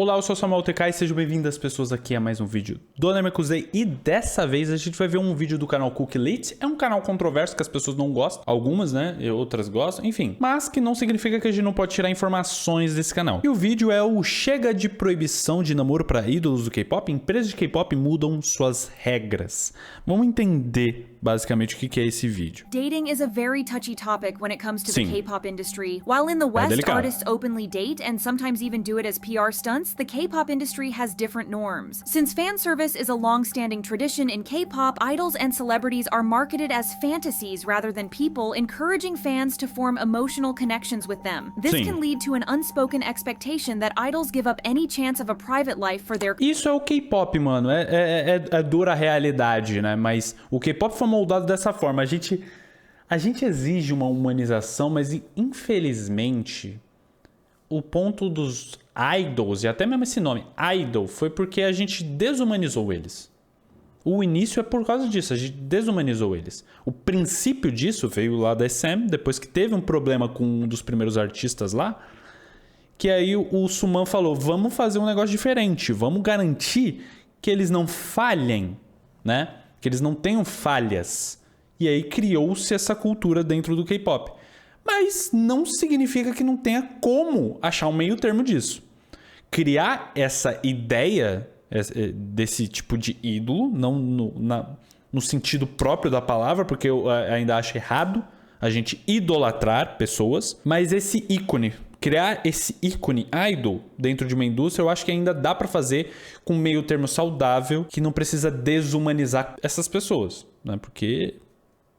Olá, eu sou o Samuel TK e sejam bem-vindas pessoas aqui a mais um vídeo do Namekusei. E dessa vez a gente vai ver um vídeo do canal KpopThoughts. É um canal controverso que as pessoas não gostam, algumas, né, e outras gostam, enfim. Mas que não significa que a gente não pode tirar informações desse canal. E o vídeo é o Chega de proibição de namoro para ídolos do K-pop. Empresas de K-pop mudam suas regras. Vamos entender basicamente o que é esse vídeo. Dating is a very touchy topic when it comes to the K-pop industry. While in the West, artists openly date and sometimes even do it as PR stunts, the K-pop industry has different norms. Since fan service is a long-standing tradition in K-pop, idols and celebrities are marketed as fantasies rather than people, encouraging fans to form emotional connections with them. This can lead to an unspoken expectation that idols give up any chance of a private life for their... Isso é o K-pop, mano. É dura a realidade, né? Mas o K-pop foi moldado dessa forma. A gente exige uma humanização, mas infelizmente o ponto dos idols, e até mesmo esse nome, idol, foi porque a gente desumanizou eles. O início é por causa disso, a gente desumanizou eles. O princípio disso veio lá da SM, depois que teve um problema com um dos primeiros artistas lá, que aí o Suman falou, vamos fazer um negócio diferente, vamos garantir que eles não falhem, né? Que eles não tenham falhas. E aí criou-se essa cultura dentro do K-pop. Mas não significa que não tenha como achar um meio termo disso. Criar essa ideia desse tipo de ídolo, não no sentido próprio da palavra, porque eu ainda acho errado a gente idolatrar pessoas, mas esse ícone, criar esse ícone idol dentro de uma indústria, eu acho que ainda dá pra fazer com um meio termo saudável, que não precisa desumanizar essas pessoas, né? Porque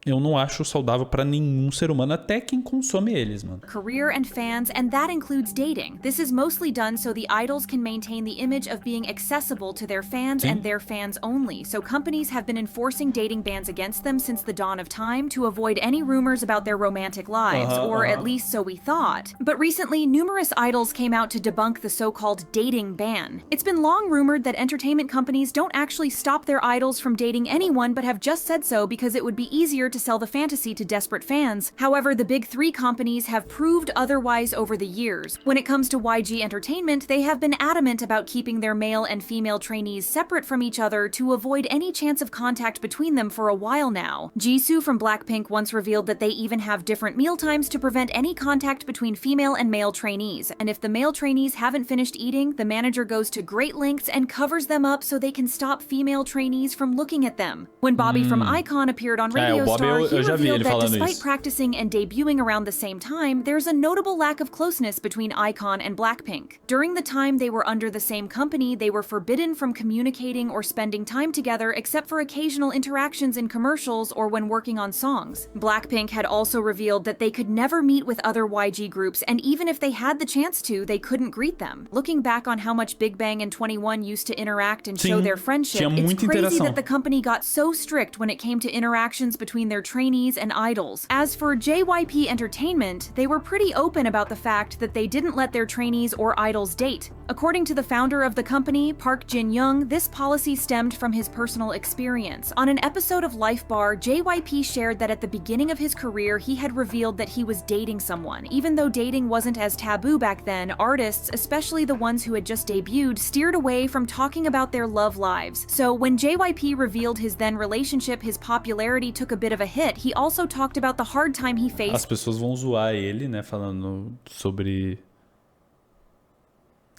eu não acho saudável pra nenhum ser humano, até quem consome eles, mano. Career and fans, and that includes dating. This is mostly done so the idols can maintain the image of being accessible to their fans and their fans only. So companies have been enforcing dating bans against them since the dawn of time to avoid any rumors about their romantic lives, or at least so we thought. But recently, numerous idols came out to debunk the so-called dating ban. It's been long rumored that entertainment companies don't actually stop their idols from dating anyone, but have just said so because it would be easier to sell the fantasy to desperate fans. However, the big three companies have proved otherwise over the years. When it comes to YG Entertainment, they have been adamant about keeping their male and female trainees separate from each other to avoid any chance of contact between them for a while now. Jisoo from Blackpink once revealed that they even have different meal times to prevent any contact between female and male trainees. And if the male trainees haven't finished eating, the manager goes to great lengths and covers them up so they can stop female trainees from looking at them. When Bobby from iKON appeared on Radio Star, he revealed that despite practicing and debuting around the same time, there's a notable lack of closeness between iKON and Blackpink. During the time they were under the same company, they were forbidden from communicating or spending time together except for occasional interactions in commercials or when working on songs. Blackpink had also revealed that they could never meet with other YG groups, and even if they had the chance to, they couldn't greet them. Looking back on how much Big Bang and 2NE1 used to interact and show their friendship, it's crazy that the company got so strict when it came to interactions between their trainees and idols. As for JYP Entertainment, they were pretty open about the fact that they didn't let their trainees or idols date. According to the founder of the company, Park Jin-young, this policy stemmed from his personal experience. On an episode of Life Bar, JYP shared that at the beginning of his career, he had revealed that he was dating someone. Even though dating wasn't as taboo back then, artists, especially the ones who had just debuted, steered away from talking about their love lives. So when JYP revealed his then relationship, his popularity took a bit of a hit. He also talked about the hard time he faced. As pessoas vão zoar ele, né, falando sobre...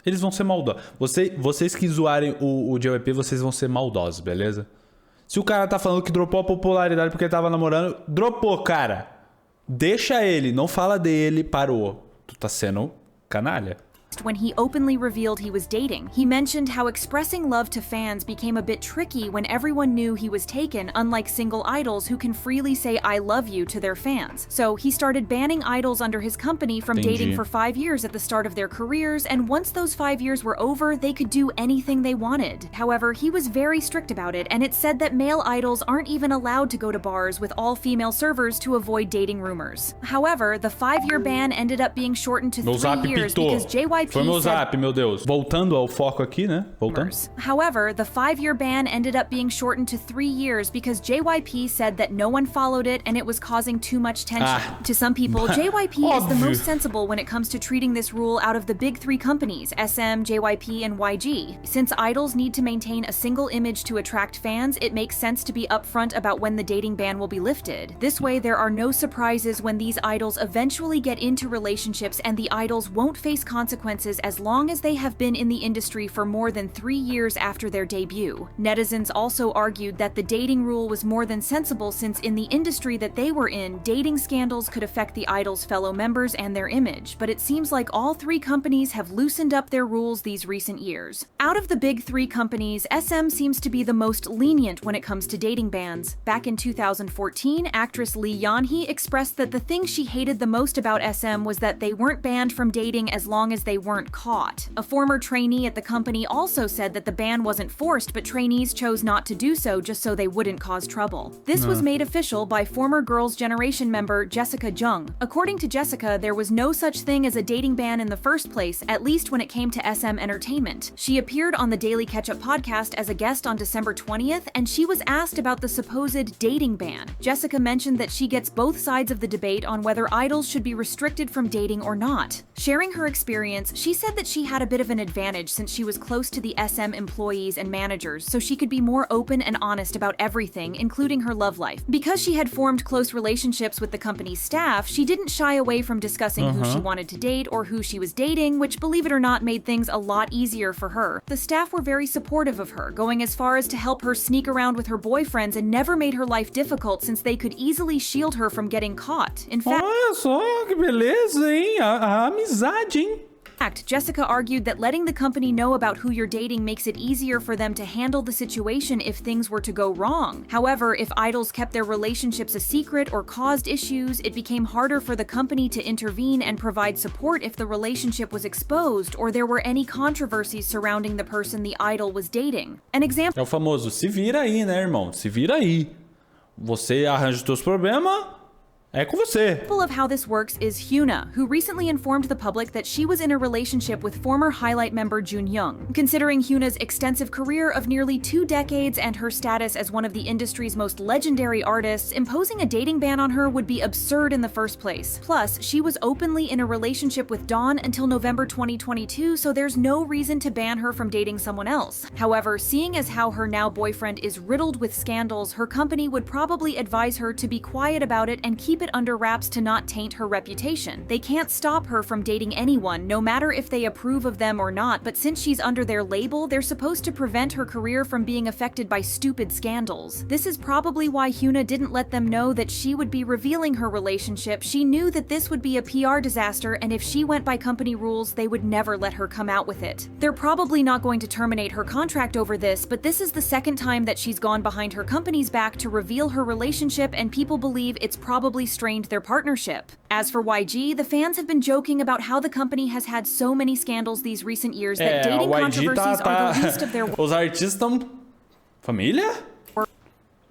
Eles vão ser maldosos. Vocês que zoarem o JYP, vocês vão ser maldosos, beleza? Se o cara tá falando que dropou a popularidade porque ele tava namorando, dropou, cara. Deixa ele, não fala dele, parou. Tu tá sendo canalha. When he openly revealed he was dating. He mentioned how expressing love to fans became a bit tricky when everyone knew he was taken, unlike single idols who can freely say I love you to their fans. So he started banning idols under his company from dating for 5 years at the start of their careers, and once those 5 years were over, they could do anything they wanted. However, he was very strict about it, and it said that male idols aren't even allowed to go to bars with all female servers to avoid dating rumors. However, the 5-year ban ended up being shortened to 3 years because JYP JYP Foi meu said zap, meu Deus. Voltando ao foco aqui, né? Voltando. However, the 5-year ban ended up being shortened to 3 years because JYP said that no one followed it and it was causing too much tension. To some people, JYP is the most sensible when it comes to treating this rule out of the big 3 companies, SM, JYP, and YG. Since idols need to maintain a single image to attract fans, it makes sense to be upfront about when the dating ban will be lifted. This way, there are no surprises when these idols eventually get into relationships, and the idols won't face consequences as long as they have been in the industry for more than 3 years after their debut. Netizens also argued that the dating rule was more than sensible since in the industry that they were in, dating scandals could affect the idols' fellow members and their image, but it seems like all 3 companies have loosened up their rules these recent years. Out of the big 3 companies, SM seems to be the most lenient when it comes to dating bans. Back in 2014, actress Lee Yeon-hee expressed that the thing she hated the most about SM was that they weren't banned from dating as long as they weren't caught. A former trainee at the company also said that the ban wasn't forced, but trainees chose not to do so just so they wouldn't cause trouble. This was made official by former Girls' Generation member Jessica Jung. According to Jessica, there was no such thing as a dating ban in the first place, at least when it came to SM Entertainment. She appeared on the Daily Catch-Up podcast as a guest on December 20th, and she was asked about the supposed dating ban. Jessica mentioned that she gets both sides of the debate on whether idols should be restricted from dating or not. Sharing her experience, she said that she had a bit of an advantage since she was close to the SM employees and managers, so she could be more open and honest about everything, including her love life. Because she had formed close relationships with the company's staff, she didn't shy away from discussing who she wanted to date or who she was dating, which, believe it or not, made things a lot easier for her. The staff were very supportive of her, going as far as to help her sneak around with her boyfriends and never made her life difficult since they could easily shield her from getting caught. In fact, Olha só que beleza, hein? A amizade, hein? Jessica argued that letting the company know about who you're dating makes it easier for them to handle the situation if things were to go wrong. However, if idols kept their relationships a secret or caused issues, it became harder for the company to intervene and provide support if the relationship was exposed or there were any controversies surrounding the person the idol was dating. An example É o famoso se vira aí, né, irmão? Se vira aí. Você arranja os teus problemas, é com você. of how this works is Hyuna, who recently informed the public that she was in a relationship with former Highlight member Jun Young. Considering Hyuna's extensive career of nearly 2 decades and her status as one of the industry's most legendary artists, imposing a dating ban on her would be absurd in the first place. Plus, she was openly in a relationship with Dawn until November 2022, so there's no reason to ban her from dating someone else. However, seeing as how her now boyfriend is riddled with scandals, her company would probably advise her to be quiet about it and keep it under wraps to not taint her reputation. They can't stop her from dating anyone, no matter if they approve of them or not, but since she's under their label, they're supposed to prevent her career from being affected by stupid scandals. This is probably why Hyuna didn't let them know that she would be revealing her relationship. She knew that this would be a PR disaster, and if she went by company rules, they would never let her come out with it. They're probably not going to terminate her contract over this, but this is the second time that she's gone behind her company's back to reveal her relationship, and people believe it's probably strained their partnership. As for YG, the fans have been joking about how the company has had so many scandals these recent years that dating controversies are the least of their Os artistas estão... Família?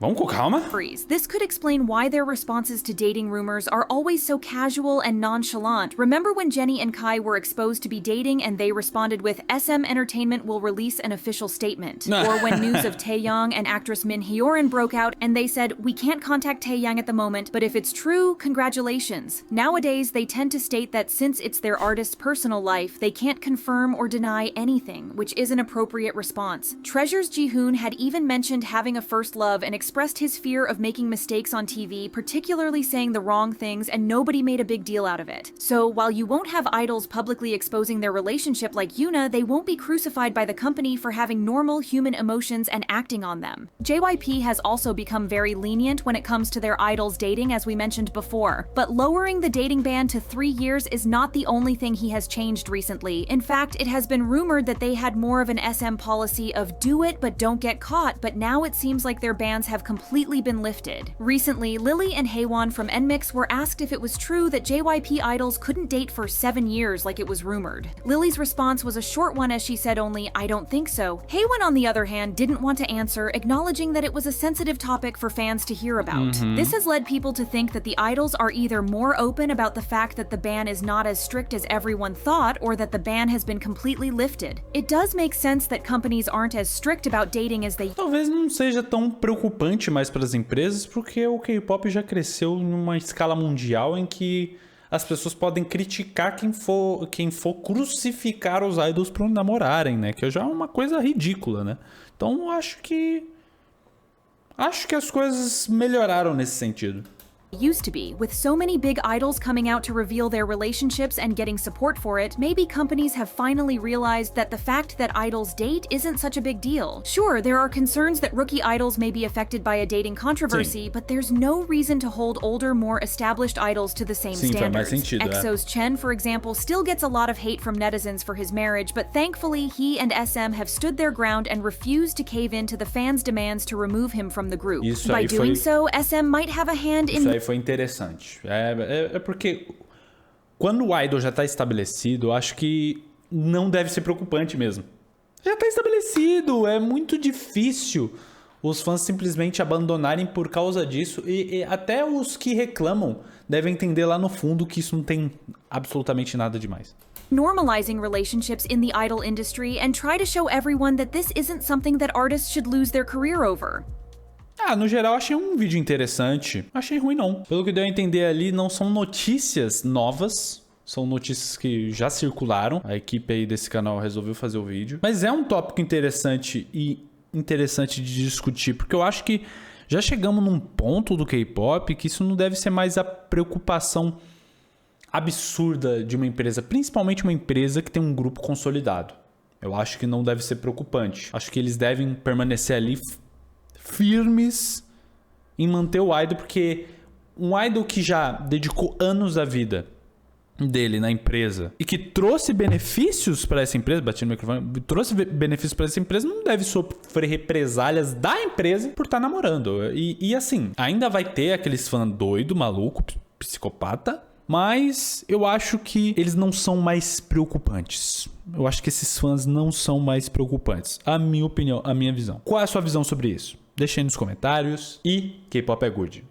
Vamos com calma. This could explain why their responses to dating rumors are always so casual and nonchalant. Remember when Jennie and Kai were exposed to be dating and they responded with SM Entertainment will release an official statement? Or when news of Taeyang and actress Min Hyorin broke out and they said, we can't contact Taeyang at the moment, but if it's true, congratulations. Nowadays, they tend to state that since it's their artist's personal life, they can't confirm or deny anything, which is an appropriate response. Treasure's Jihoon had even mentioned having a first love and expressed his fear of making mistakes on TV, particularly saying the wrong things, and nobody made a big deal out of it. So while you won't have idols publicly exposing their relationship like Hyuna, they won't be crucified by the company for having normal human emotions and acting on them. JYP has also become very lenient when it comes to their idols dating, as we mentioned before. But lowering the dating ban to 3 years is not the only thing he has changed recently. In fact, it has been rumored that they had more of an SM policy of do it but don't get caught, but now it seems like their bans have have completely been lifted. Recently, Lily and Haewon from NMIXX were asked if it was true that JYP idols couldn't date for 7 years like it was rumored. Lily's response was a short one as she said only, "I don't think so." Haewon, on the other hand, didn't want to answer, acknowledging that it was a sensitive topic for fans to hear about. This has led people to think that the idols are either more open about the fact that the ban is not as strict as everyone thought, or that the ban has been completely lifted. It does make sense that companies aren't as strict about dating as they... Talvez não seja tão preocupante mais para as empresas, porque o K-pop já cresceu numa escala mundial em que as pessoas podem criticar quem for crucificar os idols por namorarem, né? Que já é uma coisa ridícula, né? Então acho que as coisas melhoraram nesse sentido. used to be. With so many big idols coming out to reveal their relationships and getting support for it, maybe companies have finally realized that the fact that idols date isn't such a big deal. Sure, there are concerns that rookie idols may be affected by a dating controversy, but there's no reason to hold older, more established idols to the same standards. EXO's Chen, for example, still gets a lot of hate from netizens for his marriage, but thankfully he and SM have stood their ground and refused to cave in to the fans' demands to remove him from the group. By doing so, SM might have a hand in... Foi interessante. É porque quando o idol já tá estabelecido, eu acho que não deve ser preocupante mesmo. Já tá estabelecido, é muito difícil os fãs simplesmente abandonarem por causa disso. E até os que reclamam devem entender lá no fundo que isso não tem absolutamente nada demais. Normalizing relationships in the idol industry and try to show everyone that this isn't something that artists should lose their career over. No geral, achei um vídeo interessante. Achei ruim, não. Pelo que deu a entender ali, não são notícias novas. São notícias que já circularam. A equipe aí desse canal resolveu fazer o vídeo. Mas é um tópico interessante de discutir. Porque eu acho que já chegamos num ponto do K-pop que isso não deve ser mais a preocupação absurda de uma empresa. Principalmente uma empresa que tem um grupo consolidado. Eu acho que não deve ser preocupante. Acho que eles devem permanecer ali firmes em manter o idol, porque um idol que já dedicou anos da vida dele na empresa e que trouxe benefícios para essa empresa, bati no microfone, trouxe benefícios para essa empresa, não deve sofrer represálias da empresa por estar namorando. E assim, ainda vai ter aqueles fãs doido, maluco, psicopata, mas eu acho que eles não são mais preocupantes. Eu acho que esses fãs não são mais preocupantes. A minha opinião, a minha visão. Qual é a sua visão sobre isso? Deixa aí nos comentários. E K-pop é good.